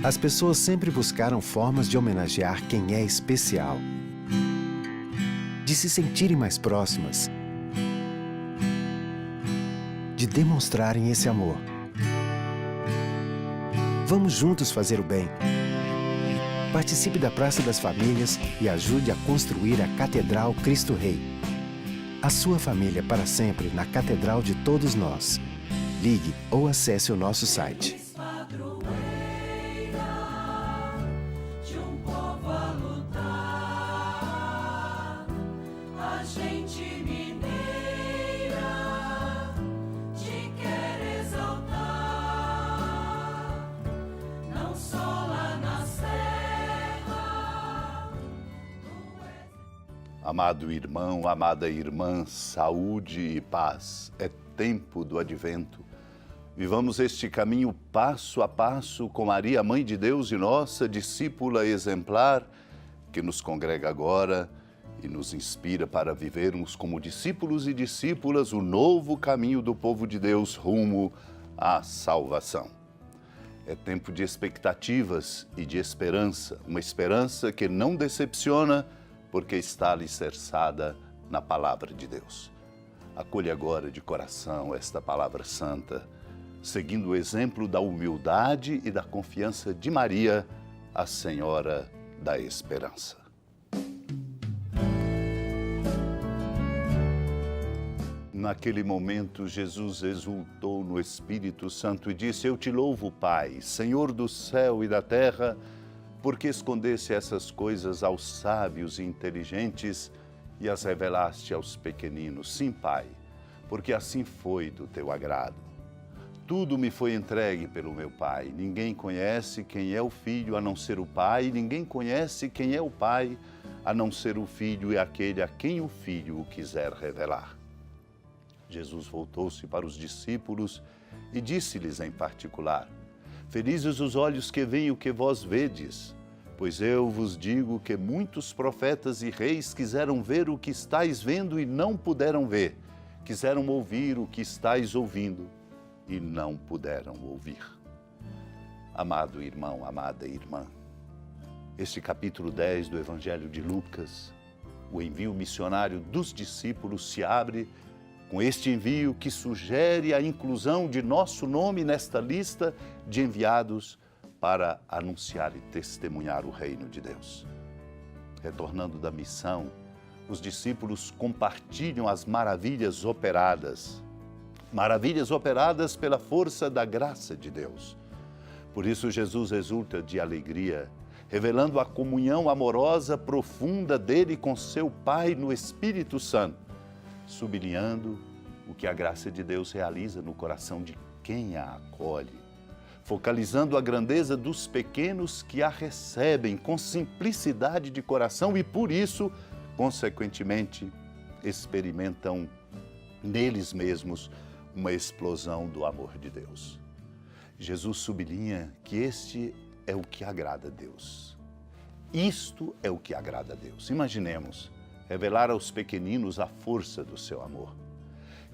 As pessoas sempre buscaram formas de homenagear quem é especial, de se sentirem mais próximas, de demonstrarem esse amor. Vamos juntos fazer o bem. Participe da Praça das Famílias e ajude a construir a Catedral Cristo Rei. A sua família para sempre na Catedral de todos nós. Ligue ou acesse o nosso site. Amado irmão, amada irmã, saúde e paz. É tempo do advento. Vivamos este caminho passo a passo com Maria, Mãe de Deus e nossa discípula exemplar, que nos congrega agora e nos inspira para vivermos como discípulos e discípulas o novo caminho do povo de Deus rumo à salvação. É tempo de expectativas e de esperança, uma esperança que não decepciona, porque está alicerçada na palavra de Deus. Acolha agora de coração esta palavra santa, seguindo o exemplo da humildade e da confiança de Maria, a Senhora da Esperança. Naquele momento, Jesus exultou no Espírito Santo e disse: Eu te louvo, Pai, Senhor do céu e da terra, porque escondeste essas coisas aos sábios e inteligentes e as revelaste aos pequeninos. Sim, Pai, porque assim foi do teu agrado. Tudo me foi entregue pelo meu Pai. Ninguém conhece quem é o Filho a não ser o Pai, ninguém conhece quem é o Pai a não ser o Filho e aquele a quem o Filho o quiser revelar. Jesus voltou-se para os discípulos e disse-lhes em particular: Felizes os olhos que veem o que vós vedes, pois eu vos digo que muitos profetas e reis quiseram ver o que estáis vendo e não puderam ver, quiseram ouvir o que estáis ouvindo e não puderam ouvir. Amado irmão, amada irmã, este capítulo 10 do Evangelho de Lucas, o envio missionário dos discípulos, se abre com este envio que sugere a inclusão de nosso nome nesta lista de enviados para anunciar e testemunhar o reino de Deus. Retornando da missão, os discípulos compartilham as maravilhas operadas pela força da graça de Deus. Por isso Jesus exulta de alegria, revelando a comunhão amorosa profunda dele com seu Pai no Espírito Santo, sublinhando o que a graça de Deus realiza no coração de quem a acolhe, focalizando a grandeza dos pequenos que a recebem com simplicidade de coração e, por isso, consequentemente, experimentam neles mesmos uma explosão do amor de Deus. Jesus sublinha que este é o que agrada a Deus. Isto é o que agrada a Deus. Imaginemos revelar aos pequeninos a força do seu amor.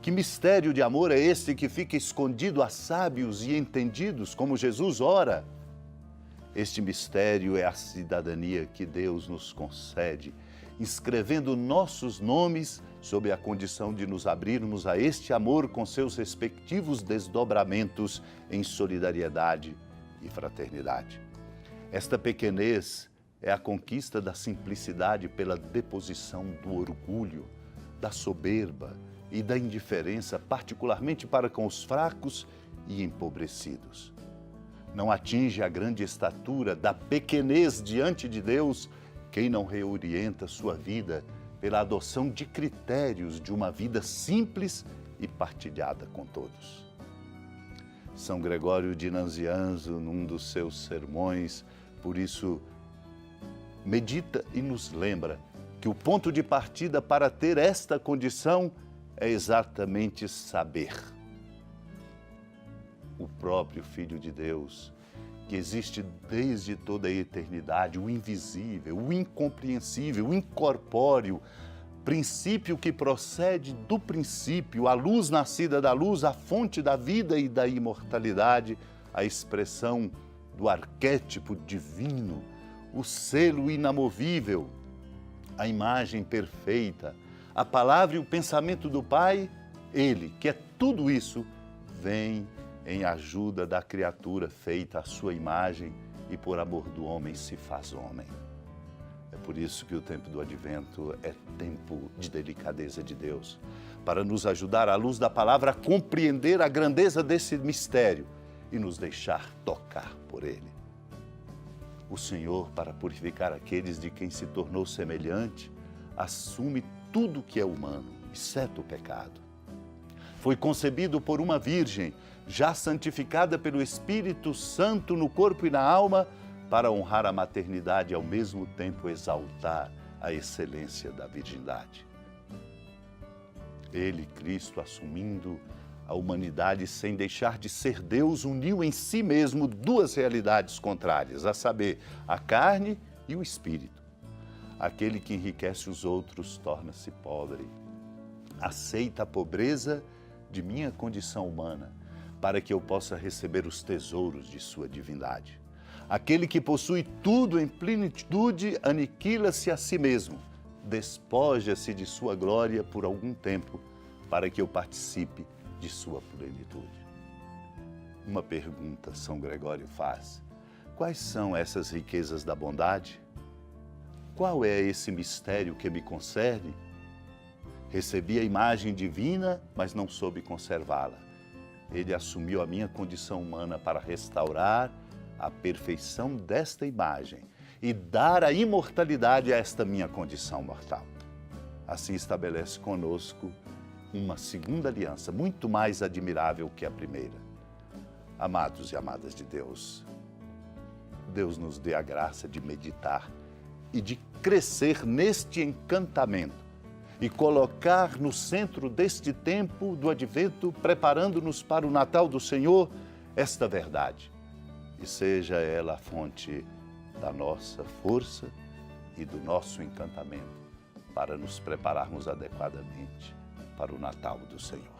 Que mistério de amor é este que fica escondido a sábios e entendidos, como Jesus ora? Este mistério é a cidadania que Deus nos concede, inscrevendo nossos nomes sob a condição de nos abrirmos a este amor com seus respectivos desdobramentos em solidariedade e fraternidade. Esta pequenez é a conquista da simplicidade pela deposição do orgulho, da soberba e da indiferença, particularmente para com os fracos e empobrecidos. Não atinge a grande estatura da pequenez diante de Deus quem não reorienta sua vida pela adoção de critérios de uma vida simples e partilhada com todos. São Gregório de Nazianzo, num dos seus sermões, por isso, medita e nos lembra que o ponto de partida para ter esta condição é exatamente saber. O próprio Filho de Deus, que existe desde toda a eternidade, o invisível, o incompreensível, o incorpóreo, princípio que procede do princípio, a luz nascida da luz, a fonte da vida e da imortalidade, a expressão do arquétipo divino, o selo inamovível, a imagem perfeita, a palavra e o pensamento do Pai, Ele, que é tudo isso, vem em ajuda da criatura feita à sua imagem e por amor do homem se faz homem. É por isso que o tempo do Advento é tempo de delicadeza de Deus, para nos ajudar, à luz da palavra, a compreender a grandeza desse mistério e nos deixar tocar por ele. O Senhor, para purificar aqueles de quem se tornou semelhante, assume tudo que é humano, exceto o pecado. Foi concebido por uma virgem, já santificada pelo Espírito Santo no corpo e na alma, para honrar a maternidade e ao mesmo tempo exaltar a excelência da virgindade. Ele, Cristo, assumindo a humanidade sem deixar de ser Deus, uniu em si mesmo duas realidades contrárias, a saber, a carne e o espírito. Aquele que enriquece os outros torna-se pobre. Aceita a pobreza de minha condição humana, para que eu possa receber os tesouros de sua divindade. Aquele que possui tudo em plenitude aniquila-se a si mesmo, despoja-se de sua glória por algum tempo, para que eu participe de sua plenitude. Uma pergunta São Gregório faz: quais são essas riquezas da bondade? Qual é esse mistério que me concerne? Recebi a imagem divina, mas não soube conservá-la. Ele assumiu a minha condição humana para restaurar a perfeição desta imagem e dar a imortalidade a esta minha condição mortal. Assim estabelece conosco uma segunda aliança, muito mais admirável que a primeira. Amados e amadas de Deus, Deus nos dê a graça de meditar e de crescer neste encantamento e colocar no centro deste tempo do Advento, preparando-nos para o Natal do Senhor, esta verdade. E seja ela a fonte da nossa força e do nosso encantamento para nos prepararmos adequadamente para o Natal do Senhor.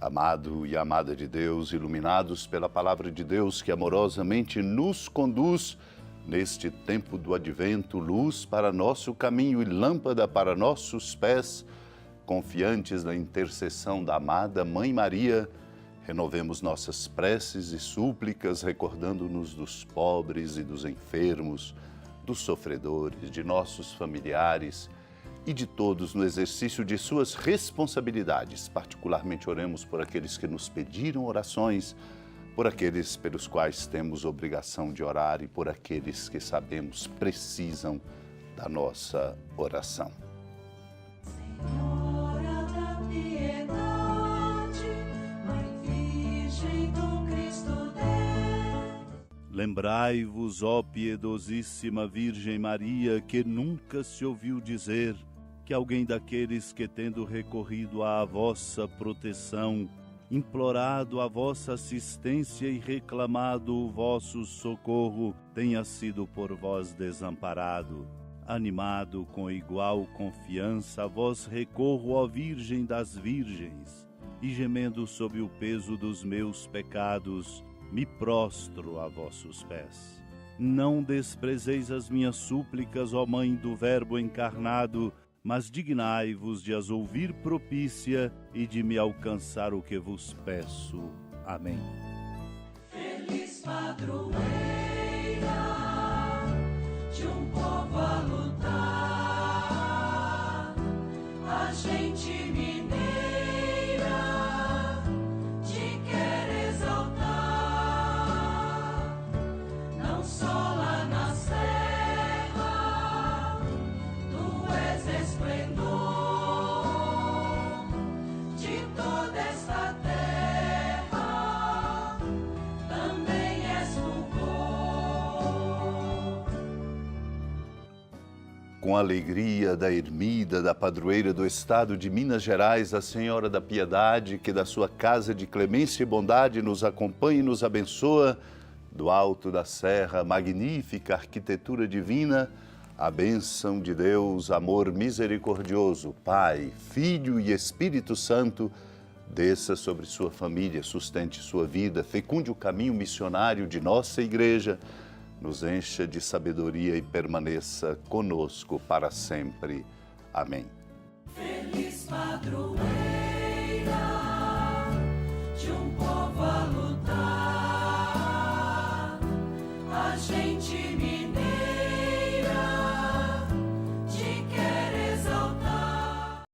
Amado e amada de Deus, iluminados pela palavra de Deus que amorosamente nos conduz neste tempo do Advento, luz para nosso caminho e lâmpada para nossos pés, confiantes na intercessão da amada Mãe Maria, renovemos nossas preces e súplicas, recordando-nos dos pobres e dos enfermos, dos sofredores, de nossos familiares e de todos no exercício de suas responsabilidades. Particularmente oremos por aqueles que nos pediram orações, por aqueles pelos quais temos obrigação de orar e por aqueles que sabemos precisam da nossa oração. Senhora da piedade, Mãe Virgem do Cristo Deus. Lembrai-vos, ó piedosíssima Virgem Maria, que nunca se ouviu dizer que alguém daqueles que, tendo recorrido à vossa proteção, implorado a vossa assistência e reclamado o vosso socorro, tenha sido por vós desamparado. Animado com igual confiança, a vós recorro, ó Virgem das Virgens, e gemendo sob o peso dos meus pecados, me prostro a vossos pés. Não desprezeis as minhas súplicas, ó Mãe do Verbo encarnado, mas dignai-vos de as ouvir propícia e de me alcançar o que vos peço. Amém. Feliz padroeira de um povo a lutar, a gente mineira te quer exaltar, não só lá na serra, tu és esplendor de toda esta terra, também és fulgor. Com a alegria da ermida, da padroeira do estado de Minas Gerais, a Senhora da Piedade, que da sua casa de clemência e bondade nos acompanha e nos abençoa, do alto da serra, magnífica arquitetura divina, a bênção de Deus, amor misericordioso, Pai, Filho e Espírito Santo, Desça sobre sua família, sustente sua vida, fecunde o caminho missionário de nossa igreja, nos encha de sabedoria e permaneça conosco para sempre. Amém. Feliz padroeiro.